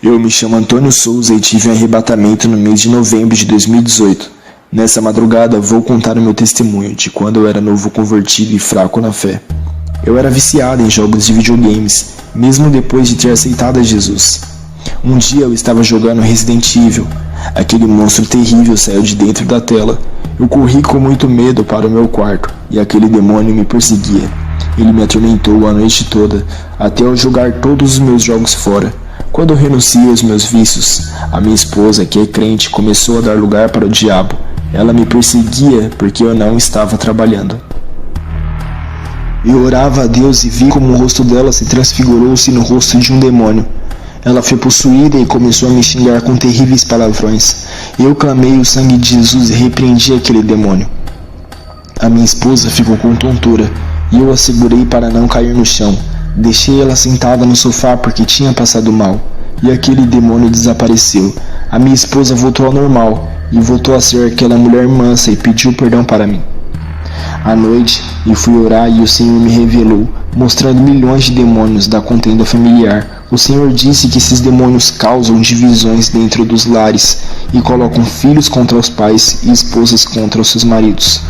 Eu me chamo Antônio Souza e tive um arrebatamento no mês de novembro de 2018. Nessa madrugada vou contar o meu testemunho de quando eu era novo convertido e fraco na fé. Eu era viciado em jogos de videogames, mesmo depois de ter aceitado a Jesus. Um dia eu estava jogando Resident Evil. Aquele monstro terrível saiu de dentro da tela. Eu corri com muito medo para o meu quarto e aquele demônio me perseguia. Ele me atormentou a noite toda, até eu jogar todos os meus jogos fora. Quando eu renunciei aos meus vícios, a minha esposa, que é crente, começou a dar lugar para o diabo. Ela me perseguia porque eu não estava trabalhando. Eu orava a Deus e vi como o rosto dela se transfigurou-se no rosto de um demônio. Ela foi possuída e começou a me xingar com terríveis palavrões. Eu clamei o sangue de Jesus e repreendi aquele demônio. A minha esposa ficou com tontura e eu a segurei para não cair no chão. Deixei ela sentada no sofá porque tinha passado mal, e aquele demônio desapareceu. A minha esposa voltou ao normal e voltou a ser aquela mulher mansa e pediu perdão para mim. À noite, eu fui orar e o Senhor me revelou, mostrando milhões de demônios da contenda familiar. O Senhor disse que esses demônios causam divisões dentro dos lares e colocam filhos contra os pais e esposas contra os seus maridos.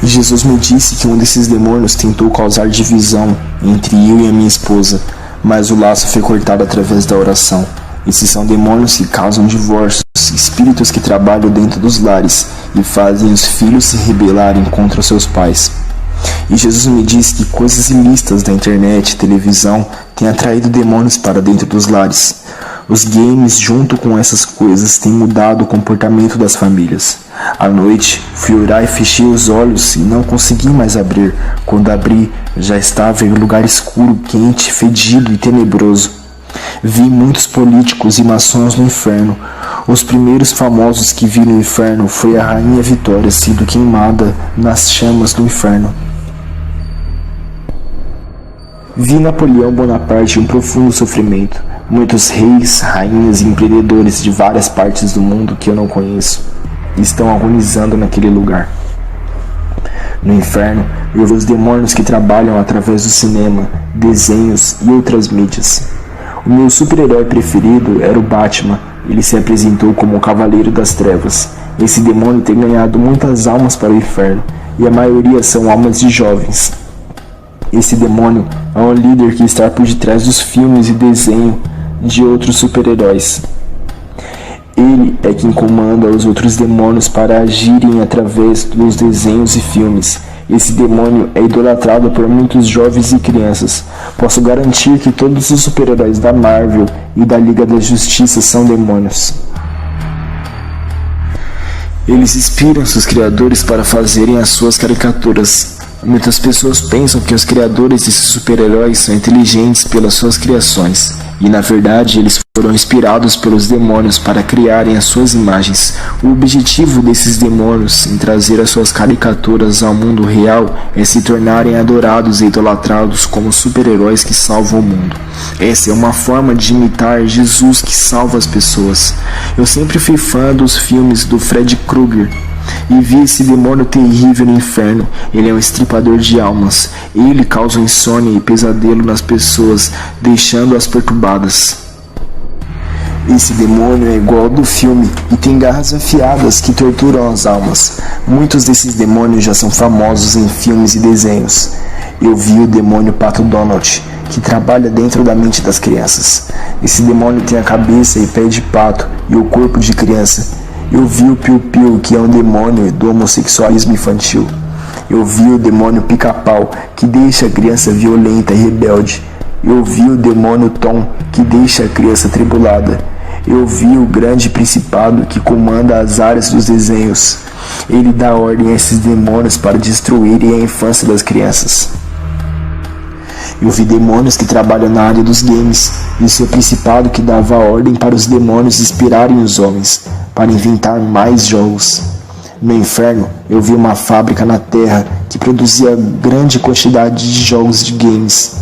E Jesus me disse que um desses demônios tentou causar divisão entre eu e a minha esposa, mas o laço foi cortado através da oração. Esses são demônios que causam divórcios, espíritos que trabalham dentro dos lares e fazem os filhos se rebelarem contra os seus pais. E Jesus me disse que coisas ilícitas da internet e televisão têm atraído demônios para dentro dos lares. Os games, junto com essas coisas, têm mudado o comportamento das famílias. À noite, fui orar e fechei os olhos e não consegui mais abrir. Quando abri, já estava em um lugar escuro, quente, fedido e tenebroso. Vi muitos políticos e maçons no inferno. Os primeiros famosos que vi no inferno foi a Rainha Vitória sendo queimada nas chamas do inferno. Vi Napoleão Bonaparte em um profundo sofrimento. Muitos reis, rainhas e empreendedores de várias partes do mundo que eu não conheço estão agonizando naquele lugar. No inferno, eu vi os demônios que trabalham através do cinema, desenhos e outras mídias. O meu super-herói preferido era o Batman. Ele se apresentou como o Cavaleiro das Trevas. Esse demônio tem ganhado muitas almas para o inferno, e a maioria são almas de jovens. Esse demônio é o líder que está por detrás dos filmes e desenhos de outros super-heróis. Ele é quem comanda os outros demônios para agirem através dos desenhos e filmes. Esse demônio é idolatrado por muitos jovens e crianças. Posso garantir que todos os super-heróis da Marvel e da Liga da Justiça são demônios. Eles inspiram seus criadores para fazerem as suas caricaturas. Muitas pessoas pensam que os criadores desses super-heróis são inteligentes pelas suas criações, e na verdade eles foram inspirados pelos demônios para criarem as suas imagens. O objetivo desses demônios em trazer as suas caricaturas ao mundo real é se tornarem adorados e idolatrados como super-heróis que salvam o mundo. Essa é uma forma de imitar Jesus que salva as pessoas. Eu sempre fui fã dos filmes do Fred Krueger e vi esse demônio terrível no inferno. Ele é um estripador de almas. Ele causa insônia e pesadelo nas pessoas, deixando-as perturbadas. Esse demônio é igual ao do filme e tem garras afiadas que torturam as almas. Muitos desses demônios já são famosos em filmes e desenhos. Eu vi o demônio Pato Donald, que trabalha dentro da mente das crianças. Esse demônio tem a cabeça e pé de pato e o corpo de criança. Eu vi o Piu Piu, que é um demônio do homossexualismo infantil. Eu vi o demônio Pica-Pau, que deixa a criança violenta e rebelde. Eu vi o demônio Tom, que deixa a criança tribulada. Eu vi o grande principado que comanda as áreas dos desenhos. Ele dá ordem a esses demônios para destruírem a infância das crianças. Eu vi demônios que trabalham na área dos games, e o seu principado que dava ordem para os demônios inspirarem os homens, para inventar mais jogos. No inferno, eu vi uma fábrica na terra que produzia grande quantidade de jogos de games.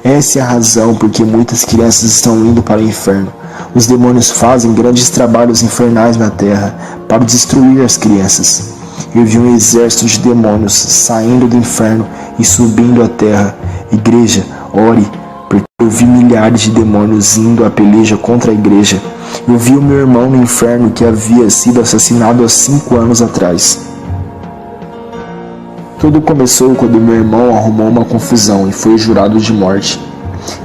Essa é a razão por que muitas crianças estão indo para o inferno. Os demônios fazem grandes trabalhos infernais na terra para destruir as crianças. Eu vi um exército de demônios saindo do inferno e subindo à terra. Igreja, ore, porque eu vi milhares de demônios indo à peleja contra a igreja. Eu vi o meu irmão no inferno que havia sido assassinado há 5 anos atrás. Tudo começou quando meu irmão arrumou uma confusão e foi jurado de morte.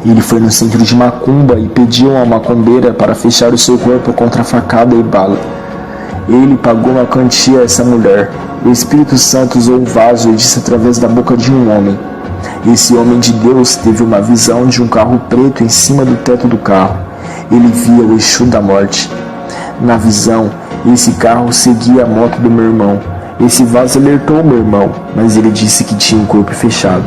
Ele foi no centro de macumba e pediu a macumbeira para fechar o seu corpo contra facada e bala. Ele pagou uma quantia a essa mulher. O Espírito Santo usou um vaso e disse através da boca de um homem. Esse homem de Deus teve uma visão de um carro preto em cima do teto do carro. Ele via o Exu da morte. Na visão, esse carro seguia a moto do meu irmão. Esse vaso alertou meu irmão, mas ele disse que tinha um corpo fechado.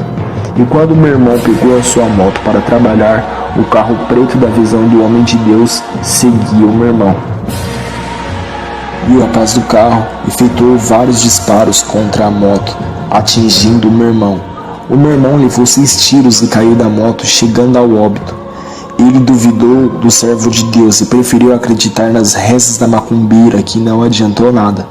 E quando meu irmão pegou a sua moto para trabalhar, o carro preto da visão do homem de Deus seguia o meu irmão. E o rapaz do carro efetuou vários disparos contra a moto, atingindo o meu irmão. O meu irmão levou 6 tiros e caiu da moto, chegando ao óbito. Ele duvidou do servo de Deus e preferiu acreditar nas rezas da macumbeira, que não adiantou nada.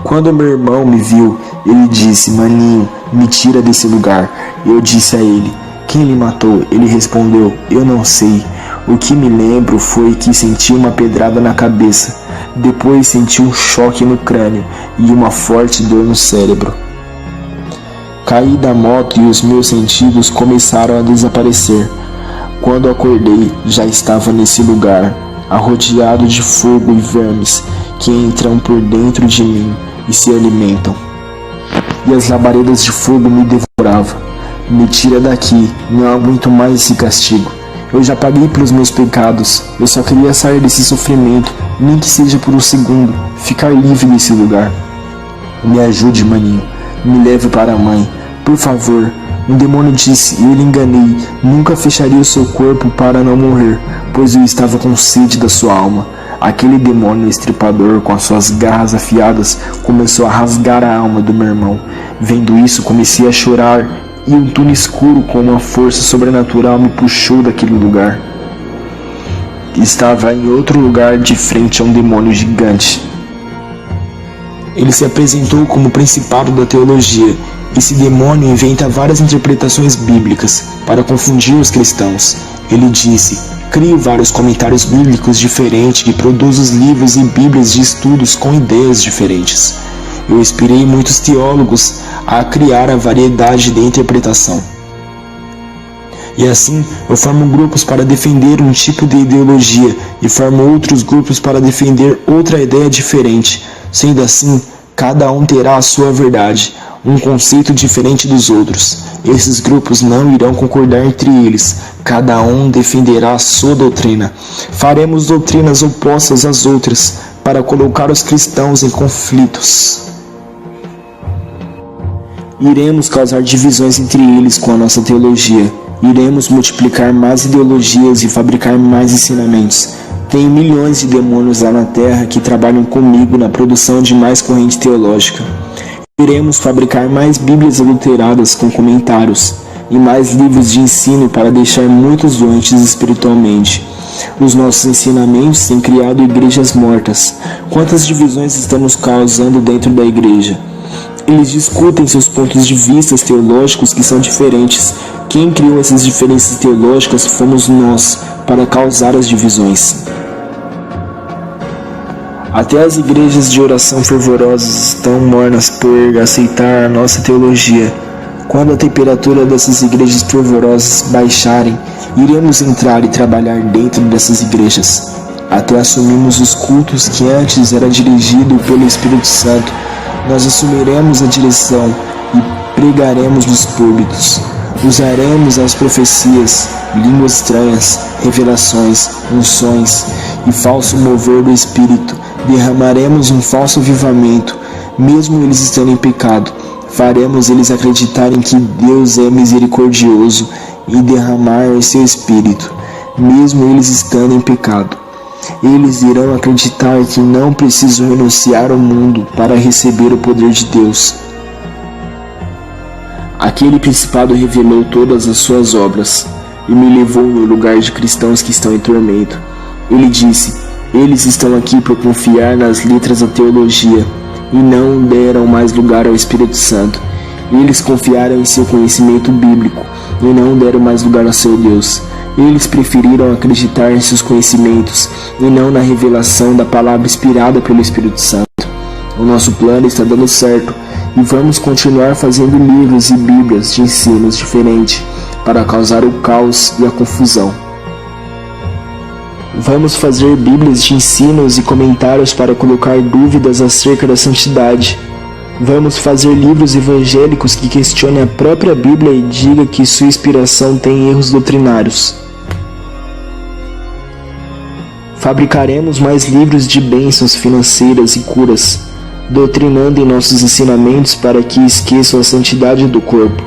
Quando meu irmão me viu, ele disse: "Maninho, me tira desse lugar." Eu disse a ele: "Quem lhe matou?" Ele respondeu: "Eu não sei. O que me lembro foi que senti uma pedrada na cabeça. Depois senti um choque no crânio e uma forte dor no cérebro. Caí da moto e os meus sentidos começaram a desaparecer. Quando acordei, já estava nesse lugar, arrodeado de fogo e vermes que entram por dentro de mim e se alimentam. E as labaredas de fogo me devoravam. Me tira daqui, não aguento mais esse castigo. Eu já paguei pelos meus pecados, eu só queria sair desse sofrimento, nem que seja por um segundo, ficar livre desse lugar. Me ajude, maninho, me leve para a mãe, por favor." Um demônio disse, e eu lhe enganei, nunca fecharia o seu corpo para não morrer, pois eu estava com sede da sua alma. Aquele demônio estripador, com as suas garras afiadas, começou a rasgar a alma do meu irmão. Vendo isso, comecei a chorar, e um túnel escuro com uma força sobrenatural me puxou daquele lugar. Estava em outro lugar de frente a um demônio gigante. Ele se apresentou como principado da teologia. Esse demônio inventa várias interpretações bíblicas para confundir os cristãos. Ele disse: "Crio vários comentários bíblicos diferentes e produzo os livros e bíblias de estudos com ideias diferentes. Eu inspirei muitos teólogos a criar a variedade de interpretação. E assim, eu formo grupos para defender um tipo de ideologia e formo outros grupos para defender outra ideia diferente. Sendo assim, cada um terá a sua verdade, um conceito diferente dos outros. Esses grupos não irão concordar entre eles, cada um defenderá a sua doutrina. Faremos doutrinas opostas às outras, para colocar os cristãos em conflitos. Iremos causar divisões entre eles com a nossa teologia. Iremos multiplicar mais ideologias e fabricar mais ensinamentos. Tem milhões de demônios lá na Terra que trabalham comigo na produção de mais corrente teológica. Iremos fabricar mais bíblias adulteradas com comentários e mais livros de ensino para deixar muitos doentes espiritualmente. Os nossos ensinamentos têm criado igrejas mortas. Quantas divisões estamos causando dentro da igreja? Eles discutem seus pontos de vista teológicos que são diferentes. Quem criou essas diferenças teológicas fomos nós, para causar as divisões. Até as igrejas de oração fervorosas estão mornas por aceitar a nossa teologia. Quando a temperatura dessas igrejas fervorosas baixarem, iremos entrar e trabalhar dentro dessas igrejas, até assumirmos os cultos que antes era dirigido pelo Espírito Santo. Nós assumiremos a direção e pregaremos nos púlpitos. Usaremos as profecias, línguas estranhas, revelações, unções e falso mover do Espírito. Derramaremos um falso avivamento, mesmo eles estando em pecado. Faremos eles acreditarem que Deus é misericordioso e derramar o seu Espírito, mesmo eles estando em pecado. Eles irão acreditar que não precisam renunciar ao mundo para receber o poder de Deus. Aquele principado revelou todas as suas obras e me levou no lugar de cristãos que estão em tormento. Ele disse: eles estão aqui por confiar nas letras da teologia e não deram mais lugar ao Espírito Santo. Eles confiaram em seu conhecimento bíblico e não deram mais lugar a seu Deus. Eles preferiram acreditar em seus conhecimentos e não na revelação da palavra inspirada pelo Espírito Santo. O nosso plano está dando certo e vamos continuar fazendo livros e bíblias de ensinos diferentes para causar o caos e a confusão. Vamos fazer bíblias de ensinos e comentários para colocar dúvidas acerca da santidade. Vamos fazer livros evangélicos que questionem a própria Bíblia e digam que sua inspiração tem erros doutrinários. Fabricaremos mais livros de bênçãos financeiras e curas, doutrinando em nossos ensinamentos para que esqueçam a santidade do corpo.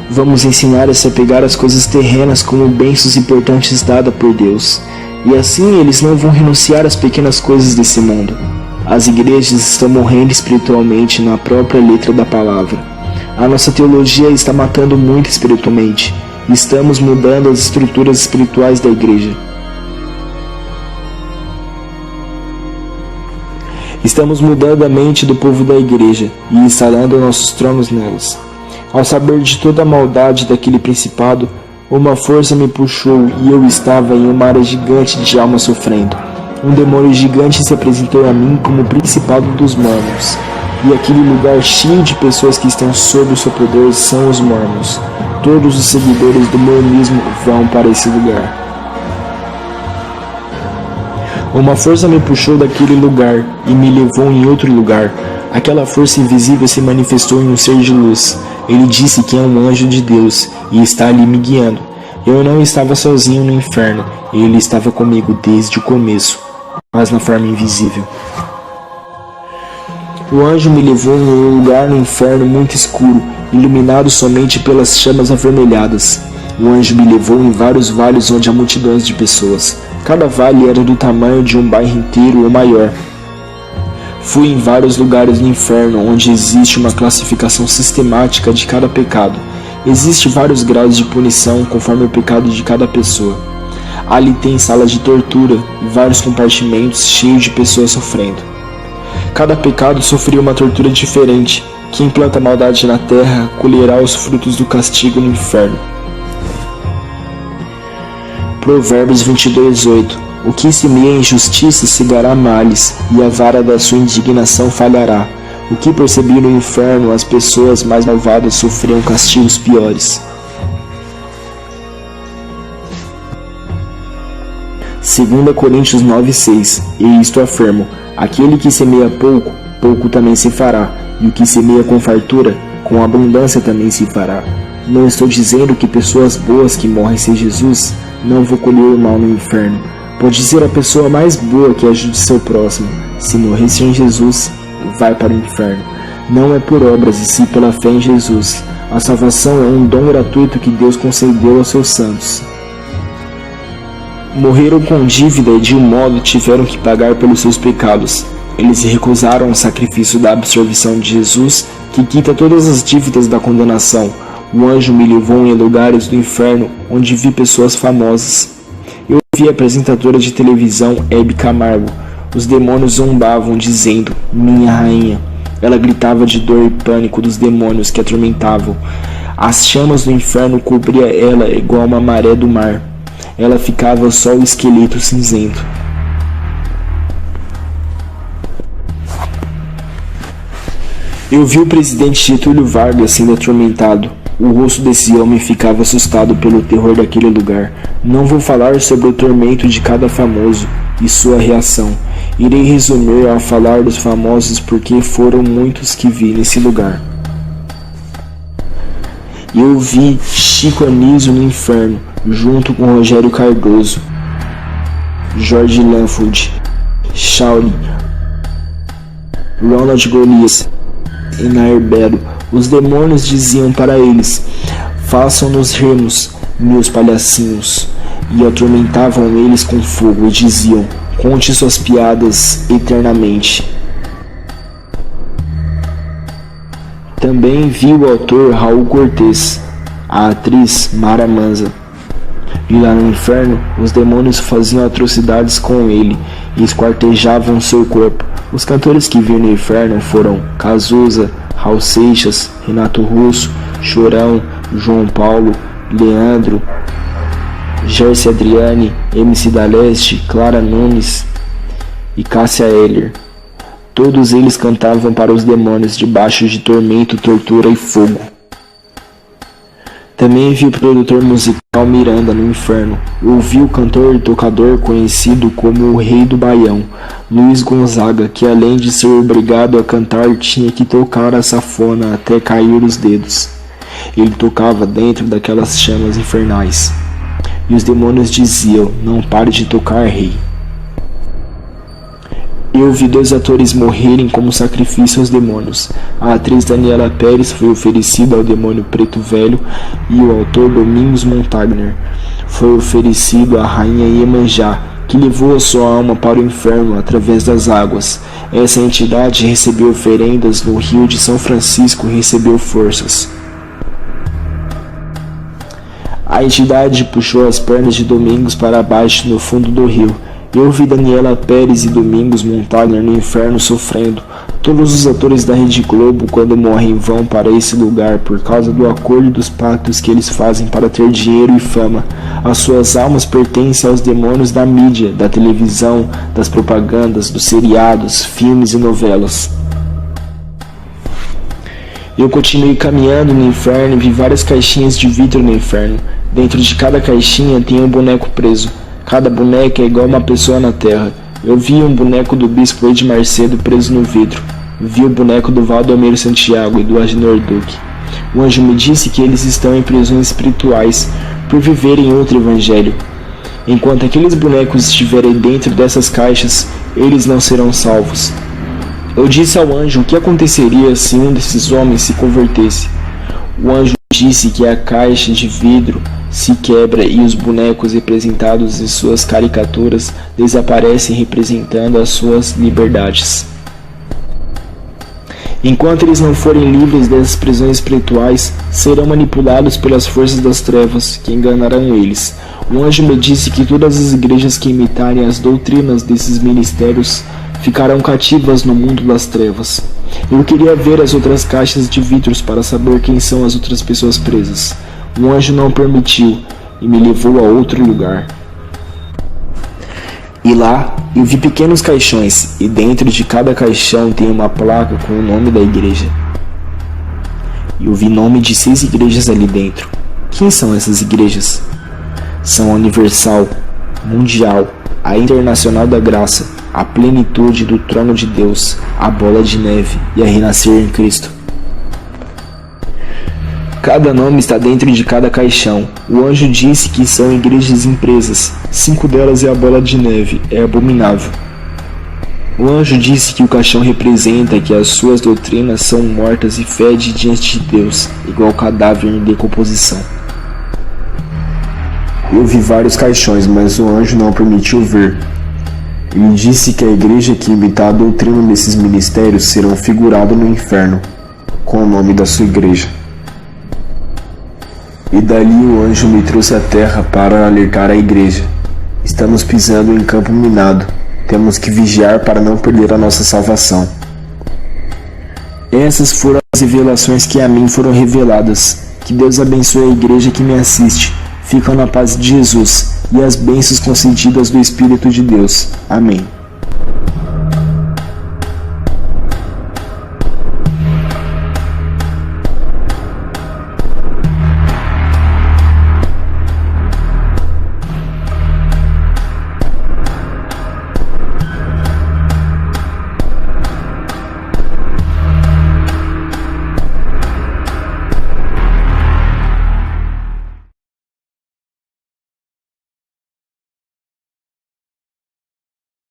Vamos ensinar a se apegar às coisas terrenas como bênçãos importantes dadas por Deus, e assim eles não vão renunciar às pequenas coisas desse mundo. As igrejas estão morrendo espiritualmente na própria letra da palavra. A nossa teologia está matando muito espiritualmente. Estamos mudando as estruturas espirituais da igreja. Estamos mudando a mente do povo da igreja e instalando nossos tronos nelas. Ao saber de toda a maldade daquele principado, uma força me puxou e eu estava em uma área gigante de almas sofrendo. Um demônio gigante se apresentou a mim como o principado dos Mormons. E aquele lugar cheio de pessoas que estão sob o seu poder são os Mormons. Todos os seguidores do mormonismo vão para esse lugar. Uma força me puxou daquele lugar e me levou em outro lugar. Aquela força invisível se manifestou em um ser de luz. Ele disse que é um anjo de Deus e está ali me guiando. Eu não estava sozinho no inferno, ele estava comigo desde o começo, mas na forma invisível. O anjo me levou em um lugar no inferno muito escuro, iluminado somente pelas chamas avermelhadas. O anjo me levou em vários vales onde há multidões de pessoas. Cada vale era do tamanho de um bairro inteiro ou maior. Fui em vários lugares no inferno onde existe uma classificação sistemática de cada pecado. Existem vários graus de punição conforme o pecado de cada pessoa. Ali tem salas de tortura e vários compartimentos cheios de pessoas sofrendo. Cada pecado sofria uma tortura diferente. Quem planta maldade na terra colherá os frutos do castigo no inferno. Provérbios 22:8. O que semeia injustiça cegará males, e a vara da sua indignação falhará. O que percebi no inferno, as pessoas mais malvadas sofriam castigos piores. 2 Coríntios 9:6. E isto afirmo: aquele que semeia pouco, pouco também se fará, e o que semeia com fartura, com abundância também se fará. Não estou dizendo que pessoas boas que morrem sem Jesus não vão colher o mal no inferno. Pode ser a pessoa mais boa que ajude seu próximo. Se morrer sem Jesus, vai para o inferno. Não é por obras, e sim pela fé em Jesus. A salvação é um dom gratuito que Deus concedeu aos seus santos. Morreram com dívida e de um modo tiveram que pagar pelos seus pecados. Eles recusaram o sacrifício da absolvição de Jesus, que quita todas as dívidas da condenação. O anjo me levou em lugares do inferno onde vi pessoas famosas. Eu vi a apresentadora de televisão Hebe Camargo. Os demônios zombavam, dizendo: minha rainha. Ela gritava de dor e pânico dos demônios que a atormentavam. As chamas do inferno cobriam ela igual uma maré do mar. Ela ficava só o esqueleto cinzento. Eu vi o presidente Getúlio Vargas sendo atormentado. O rosto desse homem ficava assustado pelo terror daquele lugar. Não vou falar sobre o tormento de cada famoso e sua reação. Irei resumir ao falar dos famosos porque foram muitos que vi nesse lugar. Eu vi Chico Anísio no inferno, junto com Rogério Cardoso, Jorge Lanford, Shaolin, Ronald Golias e Nair Belo. Os demônios diziam para eles: façam-nos rirmos, meus palhacinhos. E atormentavam eles com fogo e diziam: conte suas piadas eternamente. Também vi o autor Raul Cortez, a atriz Mara Manza. E lá no inferno, os demônios faziam atrocidades com ele e esquartejavam seu corpo. Os cantores que vi no inferno foram Cazuza, Raul Seixas, Renato Russo, Chorão, João Paulo, Leandro, Gercy Adriane, MC da Leste, Clara Nunes e Cássia Eller. Todos eles cantavam para os demônios debaixo de tormento, tortura e fogo. Também vi o produtor musical Miranda no inferno. Ouvi o cantor e tocador conhecido como o Rei do Baião, Luiz Gonzaga, que além de ser obrigado a cantar, tinha que tocar a sanfona até cair os dedos. Ele tocava dentro daquelas chamas infernais. E os demônios diziam: "Não pare de tocar, rei." Eu vi 2 atores morrerem como sacrifício aos demônios. A atriz Daniela Pérez foi oferecida ao demônio Preto Velho e o autor Domingos Montagner foi oferecido à rainha Iemanjá, que levou a sua alma para o inferno através das águas. Essa entidade recebeu oferendas no rio de São Francisco e recebeu forças. A entidade puxou as pernas de Domingos para baixo no fundo do rio. Eu vi Daniela Pérez e Domingos Montagner no inferno sofrendo. Todos os atores da Rede Globo, quando morrem, vão para esse lugar por causa do acordo e dos pactos que eles fazem para ter dinheiro e fama. As suas almas pertencem aos demônios da mídia, da televisão, das propagandas, dos seriados, filmes e novelas. Eu continuei caminhando no inferno e vi várias caixinhas de vidro no inferno. Dentro de cada caixinha tem um boneco preso. Cada boneco é igual uma pessoa na terra. Eu vi um boneco do Bispo Ed Macedo preso no vidro. Vi o boneco do Valdomiro Santiago e do Agenor Duque. O anjo me disse que eles estão em prisões espirituais por viverem outro evangelho. Enquanto aqueles bonecos estiverem dentro dessas caixas, eles não serão salvos. Eu disse ao anjo o que aconteceria se um desses homens se convertesse. O anjo disse que a caixa de vidro se quebra e os bonecos representados em suas caricaturas desaparecem representando as suas liberdades. Enquanto eles não forem livres dessas prisões espirituais, serão manipulados pelas forças das trevas, que enganarão eles. O anjo me disse que todas as igrejas que imitarem as doutrinas desses ministérios ficarão cativas no mundo das trevas. Eu queria ver as outras caixas de vidros para saber quem são as outras pessoas presas. O anjo não permitiu e me levou a outro lugar. E lá eu vi pequenos caixões, e dentro de cada caixão tem uma placa com o nome da igreja. Eu vi nome de 6 igrejas ali dentro. Quem são essas igrejas? São a Universal, Mundial, a Internacional da Graça, a Plenitude do Trono de Deus, a Bola de Neve e a Renascer em Cristo. Cada nome está dentro de cada caixão. O anjo disse que são igrejas empresas. 5 delas é a Bola de Neve, é abominável. O anjo disse que o caixão representa que as suas doutrinas são mortas e fede diante de Deus, igual cadáver em decomposição. Eu vi vários caixões, mas o anjo não permitiu ver. Ele disse que a igreja que imitar a doutrina desses ministérios serão figurados no inferno, com o nome da sua igreja. E dali o anjo me trouxe à terra para alertar a igreja. Estamos pisando em campo minado. Temos que vigiar para não perder a nossa salvação. Essas foram as revelações que a mim foram reveladas. Que Deus abençoe a igreja que me assiste. Ficam na paz de Jesus e as bênçãos concedidas do Espírito de Deus. Amém.